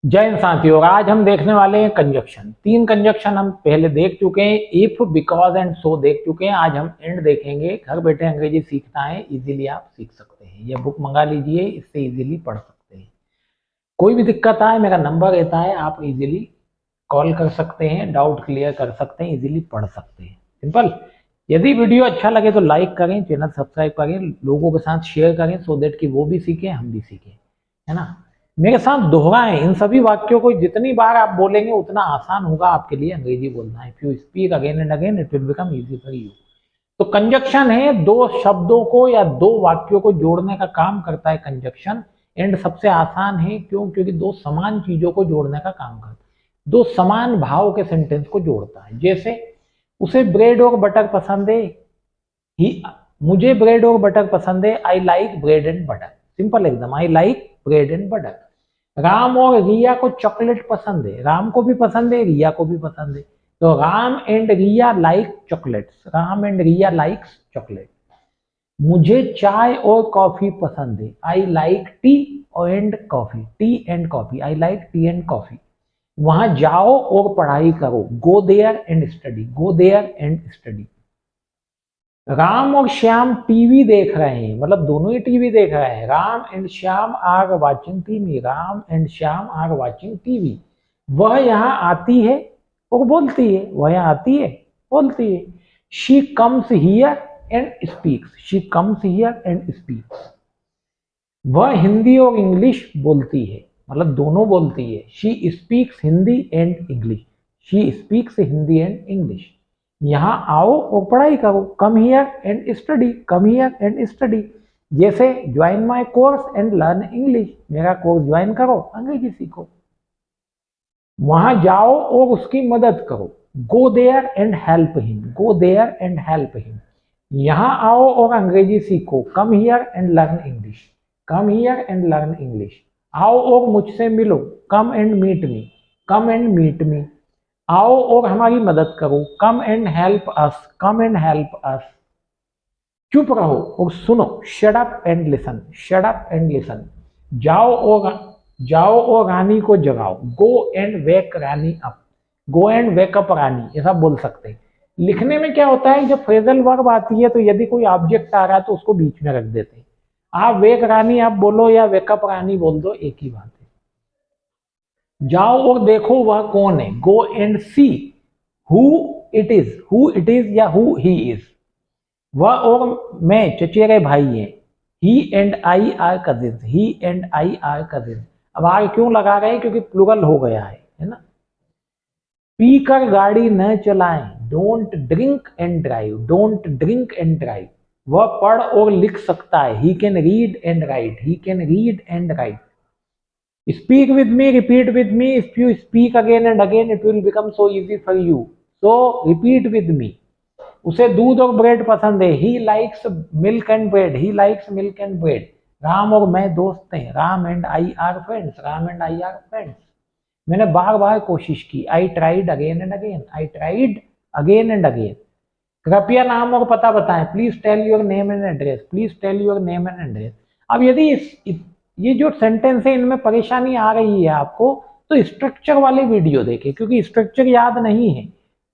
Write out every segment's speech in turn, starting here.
जय हिंद साथियों। और आज हम देखने वाले हैं कंजक्शन। तीन कंजक्शन हम पहले देख चुके हैं, इफ, बिकॉज एंड सो देख चुके हैं। आज हम एंड देखेंगे। घर बैठे अंग्रेजी सीखना है, इजीली आप सीख सकते हैं। यह बुक मंगा लीजिए, इससे इजीली पढ़ सकते हैं। कोई भी दिक्कत आए मेरा नंबर रहता है, आप इजीली कॉल कर सकते हैं, डाउट क्लियर कर सकते हैं, इजीली पढ़ सकते हैं। सिंपल। यदि वीडियो अच्छा लगे तो लाइक करें, चैनल सब्सक्राइब करें, लोगों के साथ शेयर करें, सो देट कि वो भी सीखें, हम भी सीखें, है ना। मेरे साथ दोहराएं। इन सभी वाक्यों को जितनी बार आप बोलेंगे उतना आसान होगा आपके लिए अंग्रेजी बोलना। If you speak again and again it will become easy for you. तो कंजक्शन है दो शब्दों को या दो वाक्यों को जोड़ने का काम करता है कंजक्शन। एंड सबसे आसान है, क्योंकि दो समान चीजों को जोड़ने का काम करता है। दो समान भाव के सेंटेंस को जोड़ता है। जैसे उसे ब्रेड और बटर पसंद है, ही, मुझे ब्रेड और बटर पसंद है, I like bread and butter. Simple एकदम, I like bread and butter. Ram और रिया को चॉकलेट पसंद है, राम को भी पसंद है, रिया को भी पसंद है। तो Ram and Riya like chocolates, Ram and Riya likes chocolate. मुझे चाय और कॉफी पसंद है, I like tea and coffee, tea and coffee, I like tea and coffee. वहां जाओ और पढ़ाई करो, go there and study, go there and study. Ram और श्याम टीवी देख रहे हैं, मतलब दोनों ही टीवी देख रहे हैं। Ram and Shyam are watching TV, Ram and Shyam are watching TV. वह यहाँ आती है और बोलती है, वह यहाँ आती है बोलती है। She comes here and speaks, she comes here and speaks. वह हिंदी और इंग्लिश बोलती है, मतलब दोनों बोलती है। She speaks Hindi and English, she speaks Hindi and English. यहाँ आओ और पढ़ाई करो, come here and study, come here and study. जैसे join my course and learn English, मेरा कोर्स ज्वाइन करो, अंग्रेजी सीखो। वहां जाओ और उसकी मदद करो, go there and help him, go there and help him. यहाँ आओ और अंग्रेजी सीखो, come here and learn English, come here and learn English. आओ और मुझसे मिलो, come and meet me, come and meet me. आओ और हमारी मदद करो, come and help us, come and help us. चुप रहो और सुनो, shut up and listen, shut up and listen. जाओ और रानी को जगाओ, go and wake Rani up, go and wake up Rani, ऐसा बोल सकते हैं। लिखने में क्या होता है, जब फ्रेजल वर्ब आती है तो यदि कोई ऑब्जेक्ट आ रहा है तो उसको बीच में रख देते हैं। आप वेक रानी आप बोलो या वेकअप रानी बोल दो, एक ही बात है। जाओ और देखो वह कौन है, go and see who it is, who it is या हु ही इज। वह और मैं चचेरे भाई हैं, he and I are cousins, he and I are cousins. अब आगे क्यों लगा रहे हैं, क्योंकि प्लूरल हो गया है ना। पीकर गाड़ी न चलाएं, don't drink and drive, don't drink and drive. वह पढ़ और लिख सकता है, he can read and right, he can read and right. Speak with me, repeat with me. If you speak again and again, it will become so easy for you. So repeat with me. उसे दूध और bread पसंद है, he likes milk and bread, he likes milk and bread. Ram और मैं दोस्त हैं, Ram and I are friends, Ram and I are friends. मैंने बार बार कोशिश की, I tried again and again, I tried again and again. कृपया नाम और पता बताएं, please tell your name and address, please tell your name and address. अब यदि ये जो सेंटेंस है इनमें परेशानी आ रही है आपको, तो स्ट्रक्चर वाले वीडियो देखें, क्योंकि स्ट्रक्चर याद नहीं है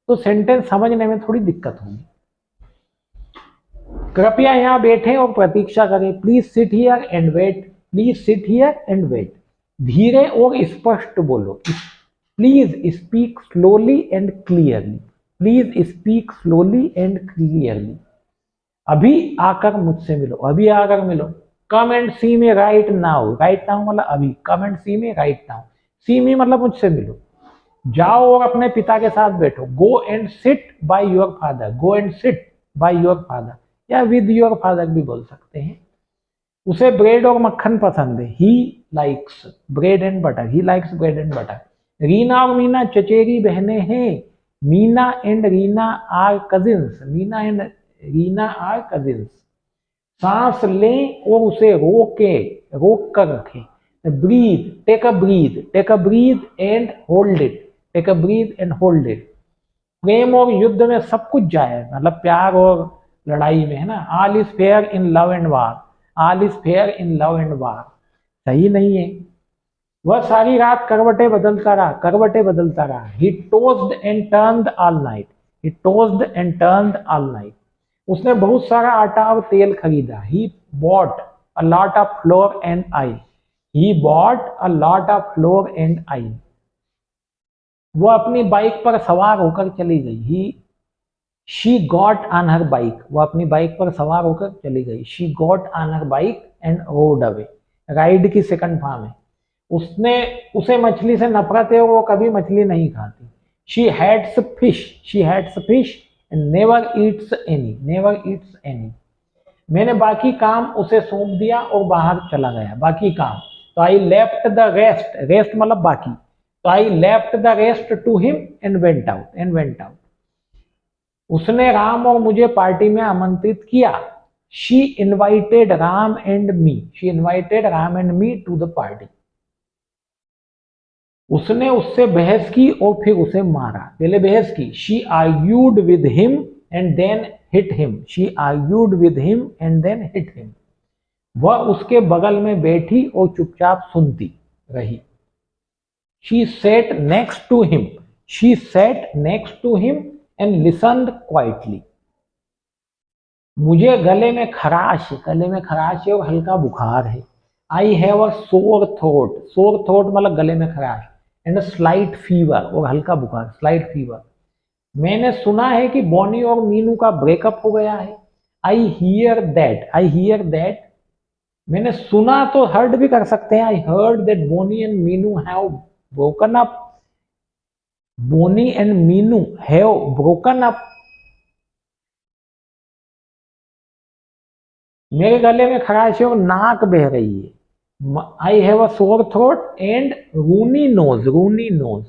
तो सेंटेंस समझने में थोड़ी दिक्कत होगी। कृपया यहाँ बैठे और प्रतीक्षा करें, please sit here and wait, please sit here and wait. धीरे और स्पष्ट बोलो, please speak slowly and clearly, please speak slowly and clearly. अभी आकर मुझसे मिलो, अभी आकर मिलो। Come and see me right now, right now मतलब अभी, come and see me right now, see me मतलब मुझसे मिलो। जाओ और अपने पिता के साथ बैठो, go and sit by your father, go and sit by your father या विद योर फादर भी बोल सकते हैं। उसे ब्रेड और मक्खन पसंद है, he likes bread and butter, he likes bread and butter. Reena और मीना चचेरी बहनें हैं, Meena and Reena are cousins, Meena and Reena are cousins. सांस लें और उसे रोक कर रखें। Breath, take a breath, take a breath and hold it, take a breath and hold it. प्रेम और युद्ध में सब कुछ जाए, मतलब प्यार और लड़ाई में, है ना। All is fair in love and war, all is fair in love and वार सही नहीं है। वह सारी रात करवटें बदलता रहा, करवटें बदलता रहा। He tossed and turned all night, he tossed and turned all night. उसने बहुत सारा आटा और तेल खरीदा। He bought a lot of flour and oil, he bought a lot of flour and oil. वो अपनी बाइक पर सवार होकर चली गई। He she got on her bike, वो अपनी बाइक पर सवार होकर चली गई। She got on her bike and rode away, ride की सेकंड फॉर्म है। उसे मछली से नफरत है, वो कभी मछली नहीं खाती। She hates fish, she hates fish and never eats any, never eats any. मैंने बाकी काम उसे सौंप दिया और बाहर चला गया। बाकी काम, तो I left the rest, rest मतलब बाकी, so I left the rest to him and went out, and went out. उसने राम और मुझे पार्टी में आमंत्रित किया। She invited Ram and me, she invited Ram and me to the party. उसने उससे बहस की और फिर उसे मारा। पहले बहस की, she argued with him and then hit him, she argued with him and then hit him. वह उसके बगल में बैठी और चुपचाप सुनती रही। She sat next to him, she sat next to him and listened quietly. मुझे गले में खराश है और हल्का बुखार है। आई have a sore throat, sore throat मतलब गले में खराश, एंड स्लाइट फीवर, और हल्का बुखार, स्लाइट फीवर। मैंने सुना है कि बॉनी और मीनू का ब्रेकअप हो गया है। I hear that, I hear that. मैंने सुना तो हर्ड भी कर सकते हैं। I heard that Boney and Meenu have broken up, Boney and Meenu have broken up. मेरे गले में खराश है और नाक बह रही है। आई have a sore throat and runny nose, runny nose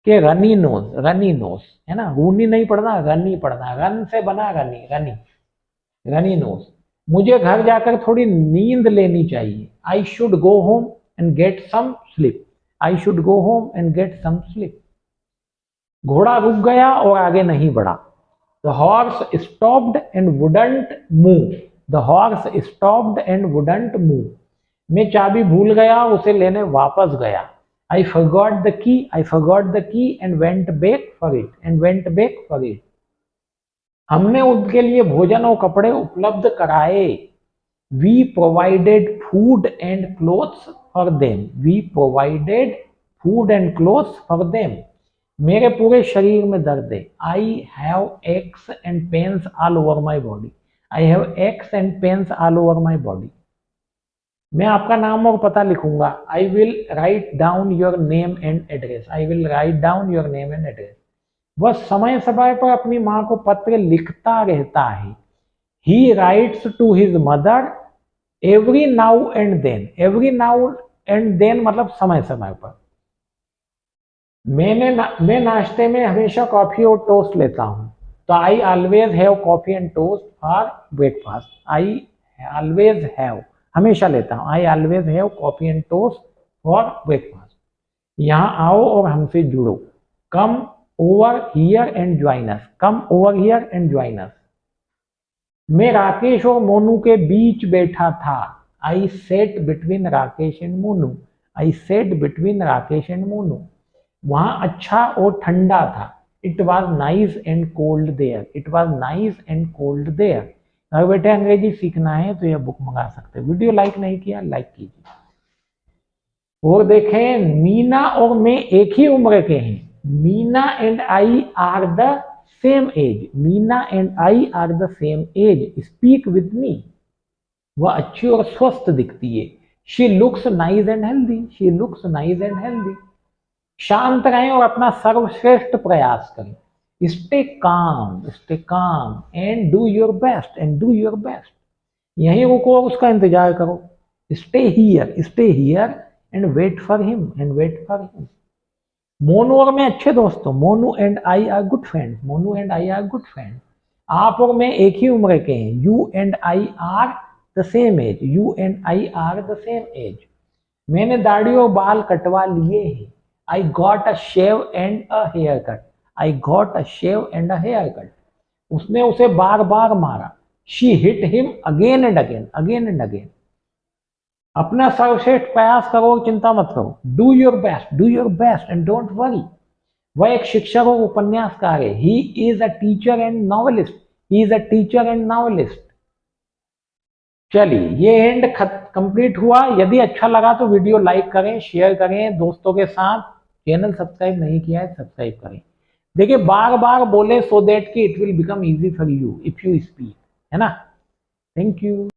के रनी नोज, रनी नोज है ना, रूनी नहीं पढ़ना, रनी पढ़ना, रन से बना रनी, रनी, रनी नोज। मुझे घर जाकर थोड़ी नींद लेनी चाहिए। I should go home and get some sleep, I should go home and get some sleep. घोड़ा रुक गया और आगे नहीं बढ़ा। The horse stopped and wouldn't move, the horse stopped and wouldn't move. मैं चाबी भूल गया, उसे लेने वापस गया। I forgot the key, I forgot the key and went back for it, and went back for it. हमने उनके लिए भोजन और कपड़े उपलब्ध कराए। We provided food and clothes for them, we provided food and clothes for them. मेरे पूरे शरीर में दर्द है। I have aches and pains all over my body, I have aches and pains all over my body. मैं आपका नाम और पता लिखूंगा। I will write down your name and address, I will write down your name and address. वह समय समय पर अपनी माँ को पत्र लिखता रहता है। He writes to his mother every now and then, every now and then मतलब समय समय पर। मैं नाश्ते में हमेशा कॉफी और टोस्ट लेता हूँ। तो I always have coffee and toast for breakfast, I always have, हमेशा लेता हूं। I always have coffee and toast for breakfast. यहां आओ और हमसे जुड़ो। Come over here and join us, come over here and join us. मैं राकेश और मोनू के बीच बैठा था। I sat between Rakesh and Monu, I sat between Rakesh and Monu. वहां अच्छा और ठंडा था। It was nice and cold there, it was nice and cold there. अगर बेटे अंग्रेजी सीखना है तो यह बुक मंगा सकते हैं। वीडियो लाइक नहीं किया, लाइक कीजिए। और देखें, मीना और मैं एक ही उम्र के हैं। Meena and I are the same age, Meena and I are the same age. Speak with me. वह अच्छी और स्वस्थ दिखती है। She looks nice and healthy, she looks nice and healthy. शांत रहें और अपना सर्वश्रेष्ठ प्रयास करें। Stay calm and do your best, and do your best. यहीं रुको और उसका इंतजार करो। Stay here and wait for him, and wait for him. Monu और मैं अच्छे दोस्त हूँ। Monu and I are good friend, Monu and I are good friend. आप और मैं एक ही उम्र के हैं। You and I are the same age, you and I are the same age. मैंने दाढ़ी और बाल कटवा लिए हैं। I got a shave and a hair cut, I got a shave and a haircut. उसने उसे बार बार मारा। She hit him again and again, again and again. अपना सर्वश्रेष्ठ प्रयास करो, चिंता मत करो। Do your best and don't worry. वह एक शिक्षक और उपन्यासकार है। He is a teacher and novelist. He is a teacher and novelist. चलिए, ये एंड कंप्लीट हुआ। यदि अच्छा लगा तो वीडियो लाइक करें, शेयर करें दोस्तों के साथ। चैनल सब्सक्राइब नहीं किया है, सब्सक्राइब करें। देखिए, बार बार बोले सो दैट कि it will become easy for you if you speak, है ना। Thank you.